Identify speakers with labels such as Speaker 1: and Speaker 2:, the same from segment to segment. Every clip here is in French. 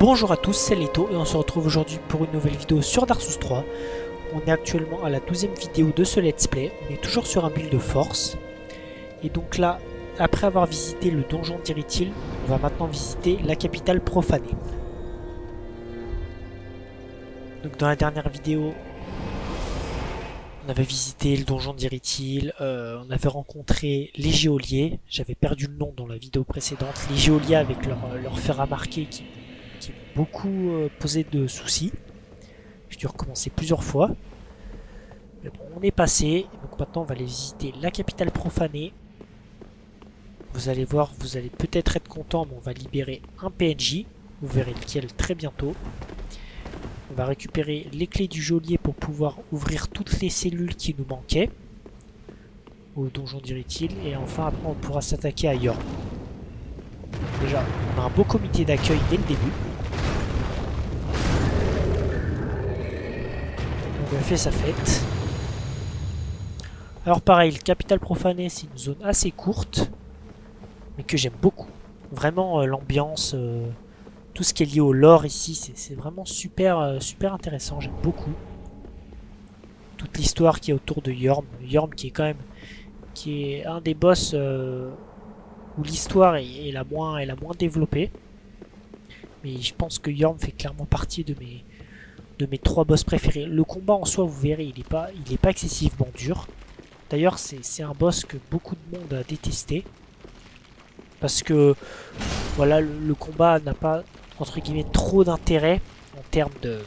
Speaker 1: Bonjour à tous, c'est Leto et on se retrouve aujourd'hui pour une nouvelle vidéo sur Dark Souls 3. On est actuellement à la 12e vidéo de ce let's play, on est toujours sur un build de force. Et donc là, après avoir visité le donjon d'Irithyll, on va maintenant visiter la capitale profanée. Donc dans la dernière vidéo, on avait visité le donjon d'Irithyll, on avait rencontré les geôliers, j'avais perdu le nom dans la vidéo précédente, les geôliers avec leur fer à marquer qui m'ont beaucoup posé de soucis. J'ai dû recommencer plusieurs fois. Mais bon, on est passé, donc maintenant on va aller visiter la capitale profanée. Vous allez voir, vous allez peut-être être content, mais on va libérer un PNJ, vous verrez lequel très bientôt. On va récupérer les clés du geôlier pour pouvoir ouvrir toutes les cellules qui nous manquaient au donjon d'Irithyll. Et enfin, après, on pourra s'attaquer à Yorn. Déjà, on a un beau comité d'accueil dès le début. On a fait sa fête. Alors pareil, le capitale profanée, c'est une zone assez courte, mais que j'aime beaucoup. Vraiment, l'ambiance... tout ce qui est lié au lore ici, c'est vraiment super, super intéressant, j'aime beaucoup. Toute l'histoire qui est autour de Yorm. Yorm qui est quand même qui est un des boss où l'histoire est la moins développée. Mais je pense que Yorm fait clairement partie de mes 3 boss préférés. Le combat en soi, vous verrez, il est pas excessivement dur. D'ailleurs, c'est un boss que beaucoup de monde a détesté. Parce que voilà, le combat n'a pas entre guillemets trop d'intérêt en termes de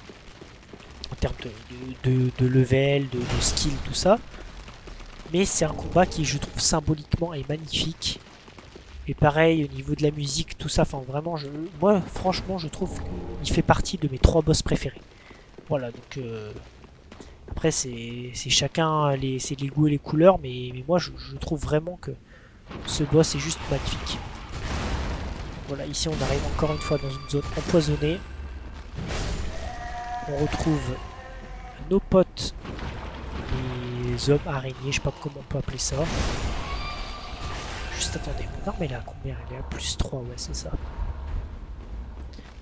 Speaker 1: level, de skill, tout ça. Mais c'est un combat qui, je trouve, symboliquement est magnifique. Et pareil, au niveau de la musique, tout ça, enfin vraiment, moi franchement, je trouve qu'il fait partie de mes 3 boss préférés. Voilà, donc après c'est chacun, c'est les goûts et les couleurs, mais moi je trouve vraiment que ce boss est juste magnifique. Voilà, ici on arrive encore une fois dans une zone empoisonnée. On retrouve nos potes, les hommes araignées, je sais pas comment on peut appeler ça. Juste attendez, mon arme elle est à combien? Elle est à plus 3, ouais c'est ça.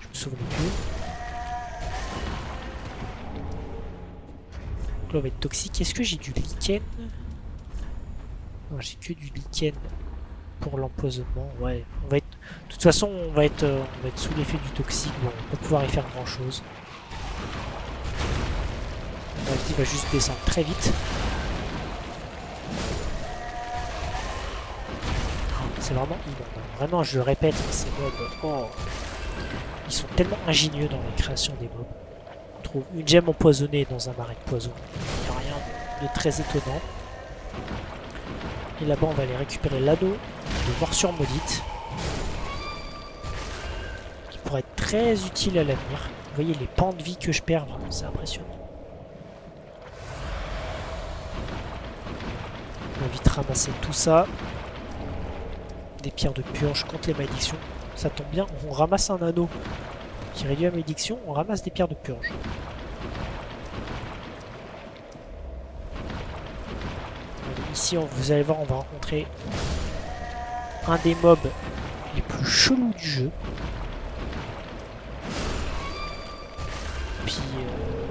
Speaker 1: Je me souviens plus. Donc là on va être toxique. Est-ce que j'ai du lichen? Non, j'ai que du lichen pour l'empoisonnement. Ouais, on va être... De toute façon, on va être sous l'effet du toxique. Bon, on va pouvoir y faire grand chose. Il va juste descendre très vite. C'est vraiment immonde. Vraiment, je le répète, ces mobs, oh, ils sont tellement ingénieux dans la création des mobs. On trouve une gemme empoisonnée dans un marais de poison. Il n'y a rien de très étonnant. Et là-bas, on va aller récupérer l'anneau de morsure maudite, qui pourrait être très utile à l'avenir. Vous voyez les pans de vie que je perds, c'est impressionnant. On va vite ramasser tout ça. Des pierres de purge contre les malédictions. Ça tombe bien, on ramasse un anneau qui réduit la malédiction, on ramasse des pierres de purge. Ici, vous allez voir, on va rencontrer un des mobs les plus chelous du jeu. Puis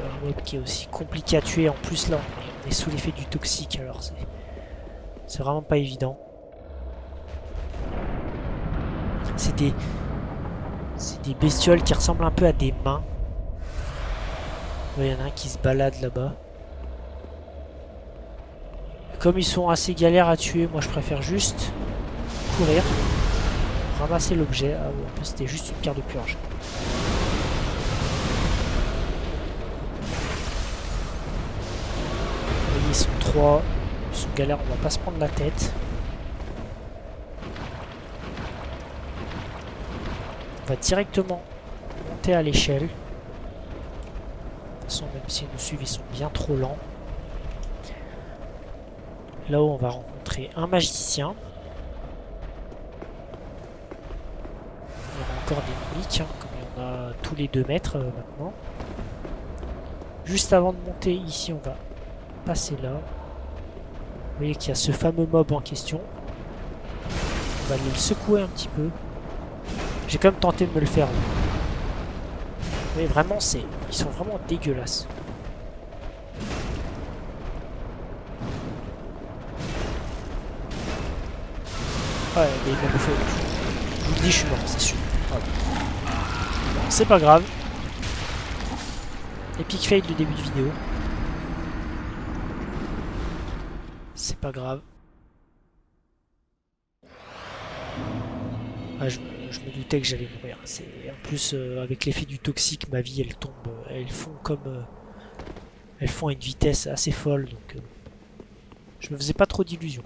Speaker 1: un mob qui est aussi compliqué à tuer. En plus là, on est sous l'effet du toxique, alors c'est vraiment pas évident. C'est des bestioles qui ressemblent un peu à des mains. Il y en a un qui se balade là-bas. Comme ils sont assez galères à tuer, moi je préfère juste courir, ramasser l'objet. Ah ouais, en plus c'était juste une pierre de purge. Vous voyez, ils sont 3, ils sont galères, on va pas se prendre la tête. On va directement monter à l'échelle. De toute façon, même s'ils nous suivent, ils sont bien trop lents. Là-haut, on va rencontrer un magicien. Il y aura encore des mimiques, comme il y en a tous les 2 mètres maintenant. Juste avant de monter, ici, on va passer là. Vous voyez qu'il y a ce fameux mob en question. On va aller le secouer un petit peu. J'ai quand même tenté de me le faire. Mais vraiment, ils sont vraiment dégueulasses. Ouais, mais il m'a bouffé. Je vous le dis, je suis mort, c'est sûr. Voilà. Bon, c'est pas grave. Epic fail du début de vidéo. C'est pas grave. Ah, je me doutais que j'allais mourir. En plus, avec l'effet du toxique, ma vie, elle tombe. Elles font à une vitesse assez folle, donc je me faisais pas trop d'illusions.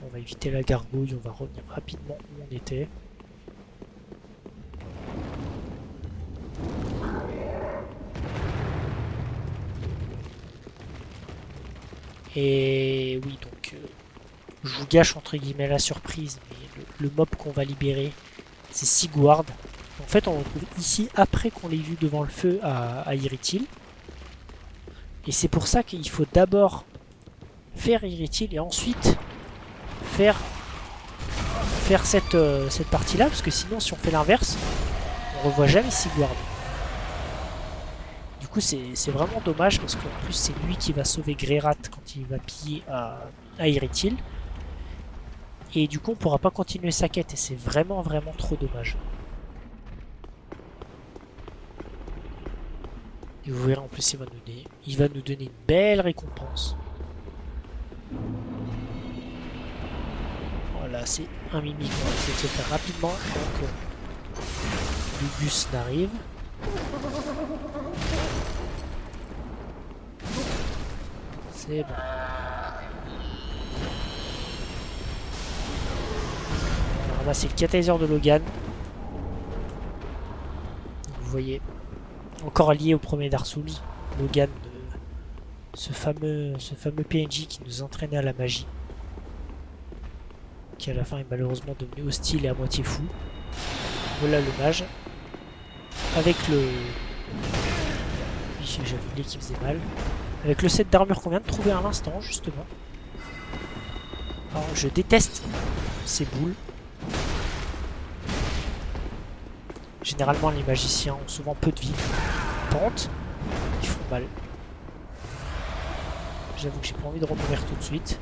Speaker 1: On va éviter la gargouille, on va revenir rapidement où on était. Et oui, donc je vous gâche entre guillemets la surprise, mais le mob qu'on va libérer, c'est Sigward. En fait, on le retrouve ici après qu'on l'ait vu devant le feu à Irithyll. Et c'est pour ça qu'il faut d'abord faire Irithyll et ensuite faire cette partie-là, parce que sinon, si on fait l'inverse, on revoit jamais Sigward. Du coup, c'est vraiment dommage, parce qu'en plus, c'est lui qui va sauver Greirat quand il va piller à Irithyll. Et du coup, on pourra pas continuer sa quête, et c'est vraiment trop dommage. Et vous verrez en plus, il va nous donner une belle récompense. Voilà, c'est un mimique. On va essayer de se faire rapidement avant que le bus n'arrive. C'est bon. On va ramasser le catalyseur de Logan. Vous voyez, encore lié au premier Dark Souls, Logan, ce fameux PNJ qui nous entraînait à la magie, qui à la fin est malheureusement devenu hostile et à moitié fou. Voilà le mage, avec le... J'avais oublié qu'il faisait mal. Avec le set d'armure qu'on vient de trouver à l'instant, justement. Alors, je déteste ces boules. Généralement, les magiciens ont souvent peu de vie. Tente, ils font mal. J'avoue que j'ai pas envie de remourir tout de suite.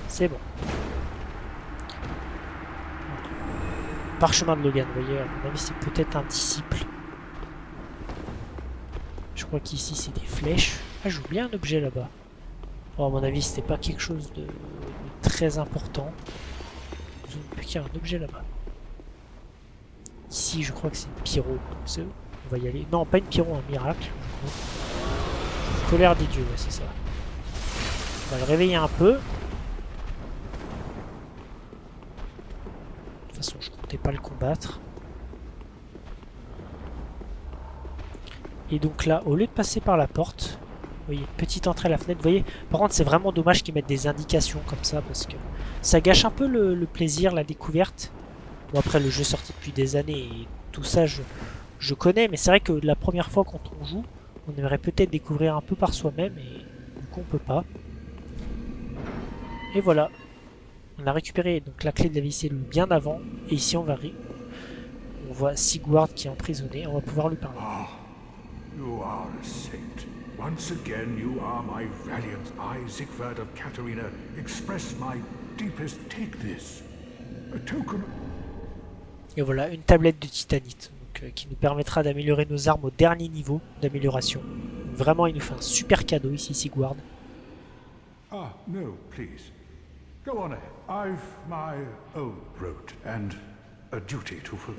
Speaker 1: C'est bon. Parchemin de Logan, vous voyez, à mon avis, c'est peut-être un disciple. Je crois qu'ici, c'est des flèches. Ah, j'ai oublié un objet là-bas. Bon, à mon avis, c'était pas quelque chose de très important. Je ne qu'il y a un objet là-bas. Ici, je crois que c'est une pyro. On va y aller. Non, pas une pyro, un miracle. Colère des dieux, ouais, c'est ça. On va le réveiller un peu. De toute façon, je comptais pas le combattre. Et donc là, au lieu de passer par la porte, vous voyez, petite entrée à la fenêtre, vous voyez, par contre, c'est vraiment dommage qu'ils mettent des indications comme ça, parce que ça gâche un peu le plaisir, la découverte. Bon, après, le jeu est sorti depuis des années, et tout ça, je connais, mais c'est vrai que la première fois quand on joue, on aimerait peut-être découvrir un peu par soi-même, et du coup, on peut pas. Et voilà. On a récupéré donc la clé de la vie cellule bien avant, et ici, on voit Sigward qui est emprisonné, on va pouvoir lui parler.
Speaker 2: You are a saint. Once again, you are my valiant. I, Siegfried of Catarina, express my deepest. Take this. A token.
Speaker 1: Et voilà, une tablette de titanite, donc, qui nous permettra d'améliorer nos armes au dernier niveau d'amélioration. Vraiment, il nous fait un super cadeau ici, Sigward.
Speaker 2: Ah, no, please. Go on ahead. I've my own road and a duty to fulfill.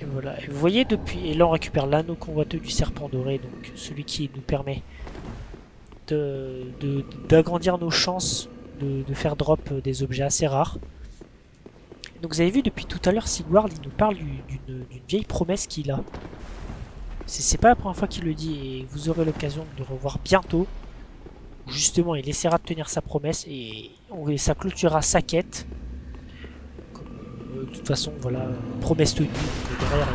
Speaker 1: Et voilà, et vous voyez depuis, et là on récupère l'anneau convoiteux du serpent doré, donc celui qui nous permet d'agrandir nos chances de faire drop des objets assez rares. Donc vous avez vu depuis tout à l'heure, Sigward il nous parle d'une vieille promesse qu'il a. C'est pas la première fois qu'il le dit, et vous aurez l'occasion de le revoir bientôt. Justement, il essaiera de tenir sa promesse, et ça clôturera sa quête. De toute façon, voilà, promesse tenue. Derrière,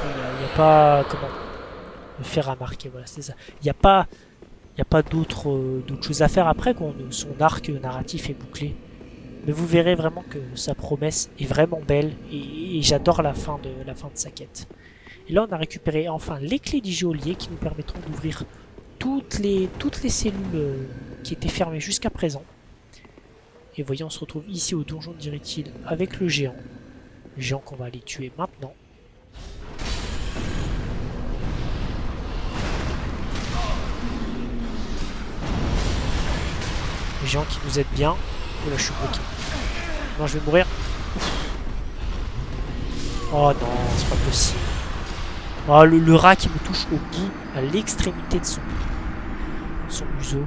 Speaker 1: il n'y a pas comment le faire remarquer. Voilà, c'est ça. Il n'y a pas d'autres choses à faire après quand son arc narratif est bouclé. Mais vous verrez vraiment que sa promesse est vraiment belle et j'adore la fin de sa quête. Et là on a récupéré enfin les clés du geôlier qui nous permettront d'ouvrir toutes les cellules qui étaient fermées jusqu'à présent. Et voyez, on se retrouve ici au donjon d'Irithyll avec le géant. Le géant qu'on va aller tuer maintenant. Le géant qui nous aide bien. Oh là, je suis bloqué. Non, je vais mourir. Ouf. Oh non, c'est pas possible. Oh, le rat qui me touche au bout, à l'extrémité de son museau.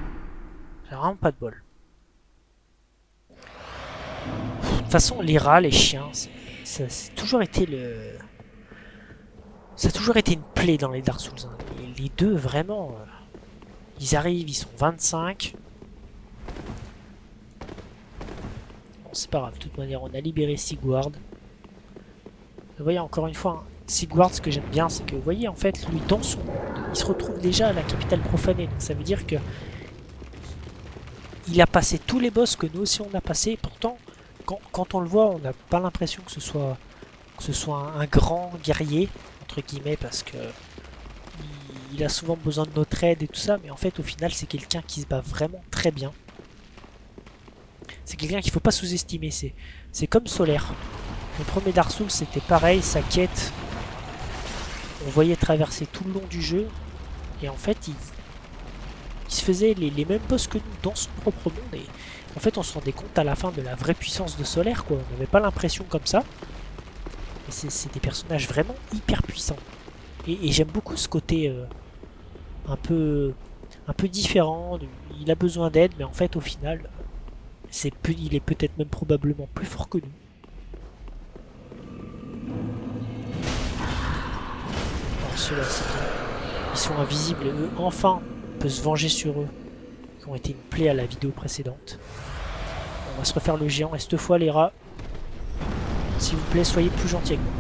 Speaker 1: J'ai vraiment pas de bol. De toute façon, les rats, les chiens, ça a toujours été ça a toujours été une plaie dans les Dark Souls. Hein. Les deux, vraiment, ils arrivent, ils sont 25. Bon, c'est pas grave, de toute manière, on a libéré Sigward. Vous voyez, encore une fois, hein, Sigward, ce que j'aime bien, c'est que, vous voyez, en fait, lui, dans son monde, il se retrouve déjà à la capitale profanée. Donc ça veut dire que il a passé tous les boss que nous aussi on a passé. Pourtant, quand on le voit, on n'a pas l'impression que ce soit un grand guerrier, entre guillemets, parce que il a souvent besoin de notre aide et tout ça. Mais en fait, au final, c'est quelqu'un qui se bat vraiment très bien. C'est quelqu'un qu'il ne faut pas sous-estimer. C'est comme Solaire. Le premier Dark Souls, c'était pareil, sa quête, on voyait traverser tout le long du jeu, et en fait, il se faisait les mêmes boss que nous dans son propre monde, et en fait, on se rendait compte à la fin de la vraie puissance de Solaire, quoi. On n'avait pas l'impression comme ça, et c'est des personnages vraiment hyper puissants. Et j'aime beaucoup ce côté un peu différent, il a besoin d'aide, mais en fait, au final, il est peut-être même probablement plus fort que nous. Ceux-là, ils sont invisibles et eux, enfin, on peut se venger sur eux, qui ont été une plaie à la vidéo précédente. On va se refaire le géant, et cette fois, les rats, s'il vous plaît, soyez plus gentils avec moi.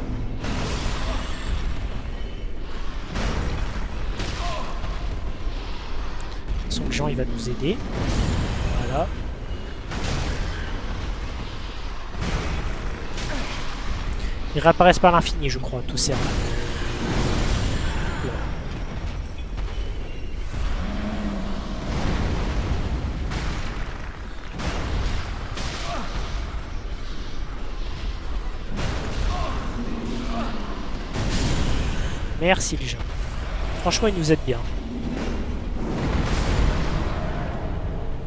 Speaker 1: De toute façon, le géant, il va nous aider. Voilà. Ils réapparaissent par l'infini, je crois, tous ces rats. Merci les gens. Franchement, ils nous aident bien.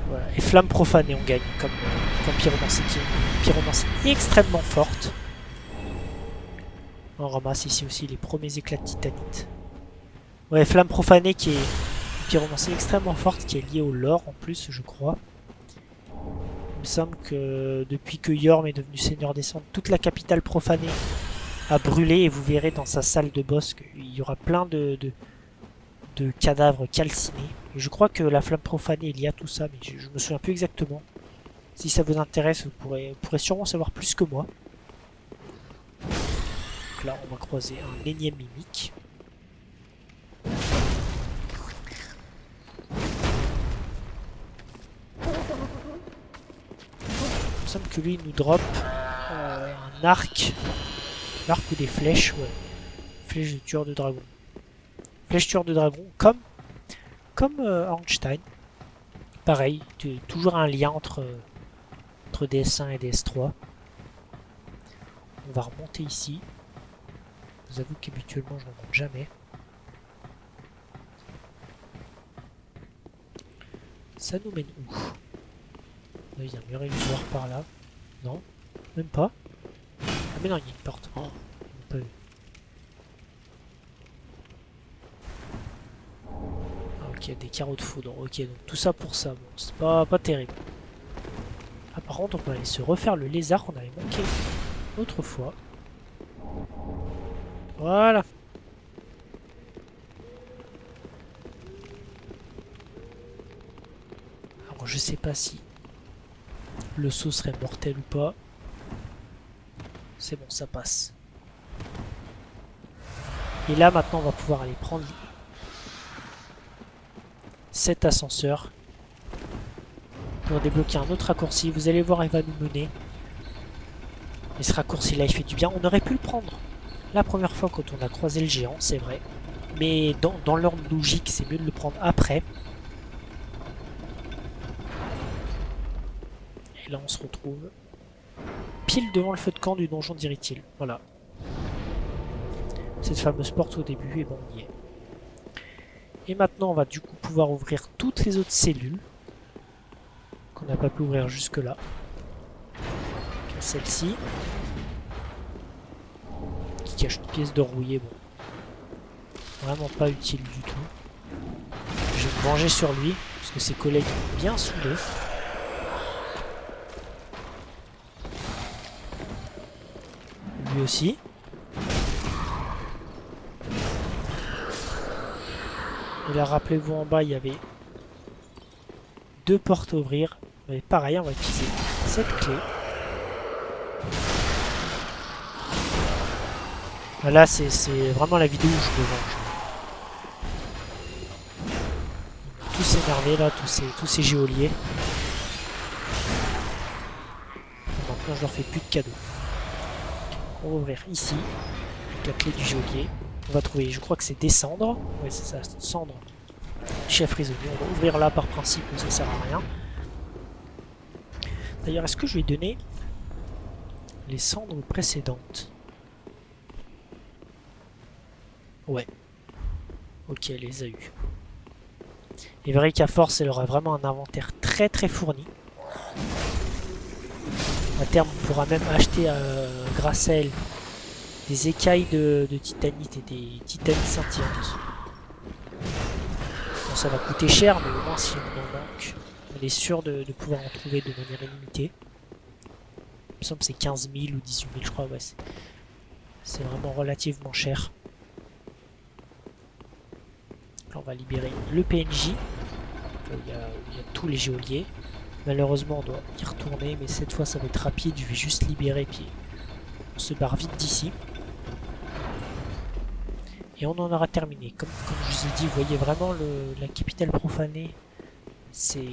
Speaker 1: Voilà. Et flamme profanée, on gagne comme pyromancie, qui est une pyromancie extrêmement forte. On ramasse ici aussi les premiers éclats de titanite. Ouais, flamme profanée qui est une pyromancie extrêmement forte, qui est liée au lore en plus, je crois. Il me semble que depuis que Yorm est devenu seigneur des cendres, toute la capitale profanée a brûlé, et vous verrez dans sa salle de boss qu'il y aura plein de cadavres calcinés. Et je crois que la flamme profanée est liée à tout ça, mais je me souviens plus exactement. Si ça vous intéresse, vous pourrez sûrement savoir plus que moi. Donc là, on va croiser un énième mimique. Il me semble que lui, il nous drop un arc. L'arc ou des flèches, ouais. Flèche de tueur de dragon. Flèche tueur de dragon, comme Ornstein. Pareil, toujours un lien entre DS1 et DS3. On va remonter ici. Je vous avoue qu'habituellement je ne remonte jamais. Ça nous mène où? Là, il y a un mur illusoire par là. Non, même pas. Ah mais non, il y a une porte. Oh, pas vu. Ah, ok, des carreaux de foudre. Ok, donc tout ça pour ça. Bon, c'est pas terrible. Ah, par contre, on peut aller se refaire le lézard qu'on avait manqué l'autre fois. Voilà. Alors, je sais pas si le saut serait mortel ou pas. C'est bon, ça passe. Et là, maintenant, on va pouvoir aller prendre cet ascenseur pour débloquer un autre raccourci. Vous allez voir, il va nous mener Et ce raccourci là il fait du bien. On aurait pu le prendre la première fois quand on a croisé le géant, c'est vrai. Mais dans l'ordre logique, c'est mieux de le prendre après. Et là on se retrouve pile devant le feu de camp du donjon d'Irithil. Voilà. Cette fameuse porte au début, et bon on y est. Et maintenant on va du coup pouvoir ouvrir toutes les autres cellules qu'on n'a pas pu ouvrir jusque là. Celle-ci. Qui cache une pièce d'or rouillé, bon. Vraiment pas utile du tout. Je vais me venger sur lui, parce que ses collègues m'ont bien saoulé. Lui aussi. Et là, rappelez-vous, en bas, il y avait 2 portes à ouvrir. Mais pareil, on va utiliser cette clé. Là, c'est vraiment la vidéo où je me venge. Tous énervés là, tous ces géoliers. Maintenant je leur fais plus de cadeaux. On va ouvrir ici, avec la clé du géolier. On va trouver, je crois que c'est des cendres. Ouais c'est ça, cendres. Chef prisonnier, on va ouvrir là par principe, mais ça sert à rien. D'ailleurs, est-ce que je vais donner les cendres précédentes? Ouais. Ok, elle les a eues. Et vrai qu'à force, elle aura vraiment un inventaire très très fourni. À terme, on pourra même acheter grâce à elle des écailles de titanite et des titanites scintillantes. Bon, ça va coûter cher, mais au moins si on en manque, on est sûr de pouvoir en trouver de manière illimitée. Il me semble que c'est 15 000 ou 18 000, je crois. Ouais, c'est vraiment relativement cher. Là, on va libérer le PNJ. Il y a tous les géoliers. Malheureusement, on doit y retourner, mais cette fois, ça va être rapide. Je vais juste libérer, puis on se barre vite d'ici. Et on en aura terminé. Comme je vous ai dit, vous voyez vraiment la capitale profanée. C'est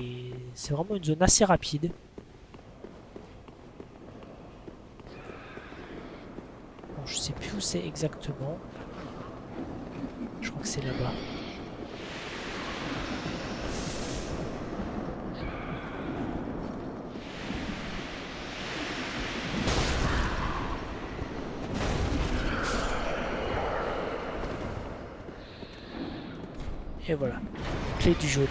Speaker 1: vraiment une zone assez rapide. Bon, je sais plus où c'est exactement. Je crois que c'est là-bas. Et voilà, clé du geôlier.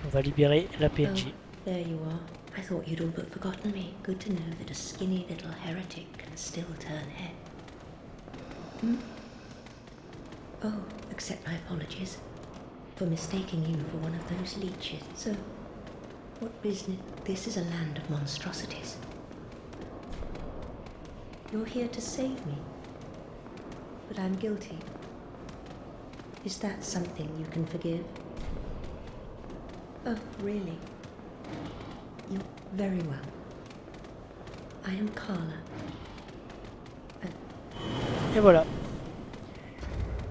Speaker 1: On va libérer la PNJ.
Speaker 3: Oh, there you are. I thought you'd all but forgotten me. Good to know that a skinny little heretic can still turn head. Oh, accept my apologies for mistaking you for one of those leeches. So, what business? This is a land of monstrosities. You're here to save me, but I'm guilty. Is that something you can forgive? Oh, really? You're very well. I am Carla.
Speaker 1: Et voilà.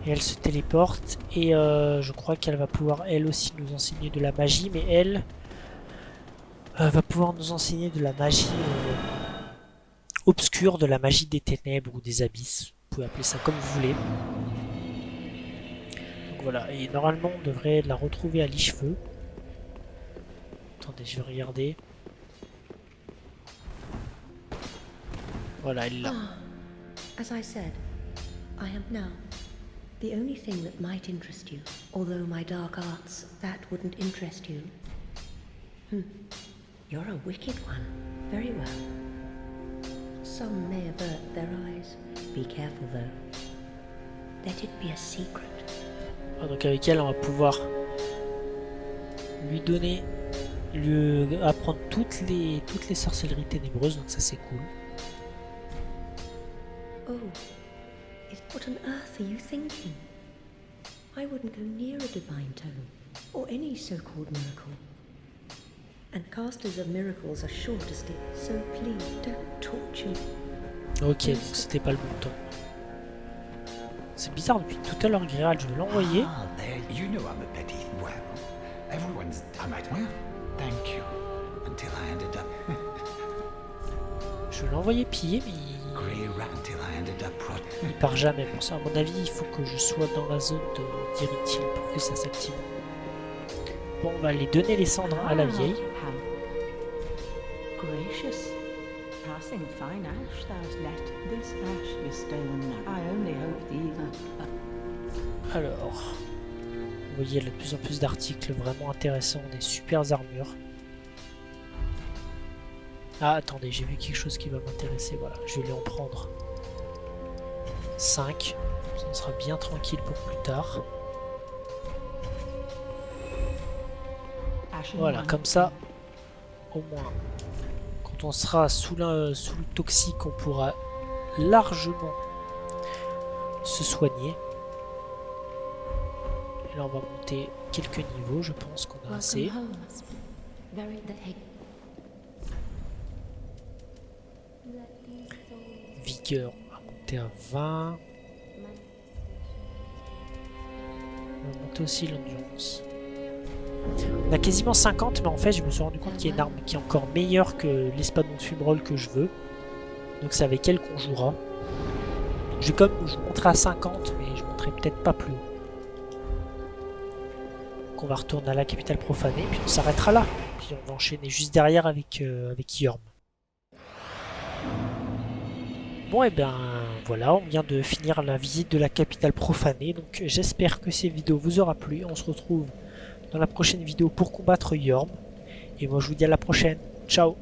Speaker 1: Et elle se téléporte. Et je crois qu'elle va pouvoir elle aussi nous enseigner de la magie. Mais elle va pouvoir nous enseigner de la magie obscure, de la magie des ténèbres ou des abysses. Vous pouvez appeler ça comme vous voulez. Donc voilà. Et normalement on devrait la retrouver à Licheveux. Attendez, je vais regarder. Voilà, elle est là.
Speaker 3: As I said, I am now. The only thing that might interest you, although my dark arts, that wouldn't interest you. You're a wicked one. Very well. Some may avert their eyes. Be careful though. Let it be a secret.
Speaker 1: Donc avec elle, on va pouvoir lui donner, lui apprendre toutes les sorcelleries ténébreuses, donc ça c'est cool.
Speaker 3: Oh, what on earth are you thinking? I wouldn't go near a divine tome, or any so-called miracle. And casters of miracles are sure to stick, so please don't torture me.
Speaker 1: Ok, donc c'était pas le bon temps. C'est bizarre, depuis tout à l'heure, Gréal, je vais l'envoyer.
Speaker 4: Ah, there, you know I'm a petty. Well, I might have. Thank you. Until I ended up.
Speaker 1: Je vais l'envoyer piller, mais
Speaker 4: Grey rat till I ended up rot.
Speaker 1: il part jamais. Pour ça, à mon avis, il faut que je sois dans la zone d'Irithil pour que ça s'active. Bon, on va aller donner les cendres à la vieille.
Speaker 5: Gracious. Passing fine ash thou's let this ash be stone. I only hope these
Speaker 1: Alors, vous voyez, il y a de plus en plus d'articles vraiment intéressants, des super armures. Ah, attendez, j'ai vu quelque chose qui va m'intéresser. Voilà, je vais lui en prendre 5. Ça sera bien tranquille pour plus tard. Voilà, comme ça, au moins, quand on sera sous le toxique, on pourra largement se soigner. Et là, on va monter quelques niveaux, je pense qu'on a assez. Vigueur, on va monter à 20. On va monter aussi l'endurance. On a quasiment 50, mais en fait je me suis rendu compte qu'il y a une arme qui est encore meilleure que l'espadon de fumerol que je veux. Donc c'est avec elle qu'on jouera. Je vais montrer à 50, mais je montrerai peut-être pas plus haut. Donc on va retourner à la capitale profanée, puis on s'arrêtera là. Puis on va enchaîner juste derrière avec Yorm. Bon et ben voilà, on vient de finir la visite de la capitale profanée. Donc j'espère que cette vidéo vous aura plu. On se retrouve dans la prochaine vidéo pour combattre Yorm. Et moi je vous dis à la prochaine. Ciao!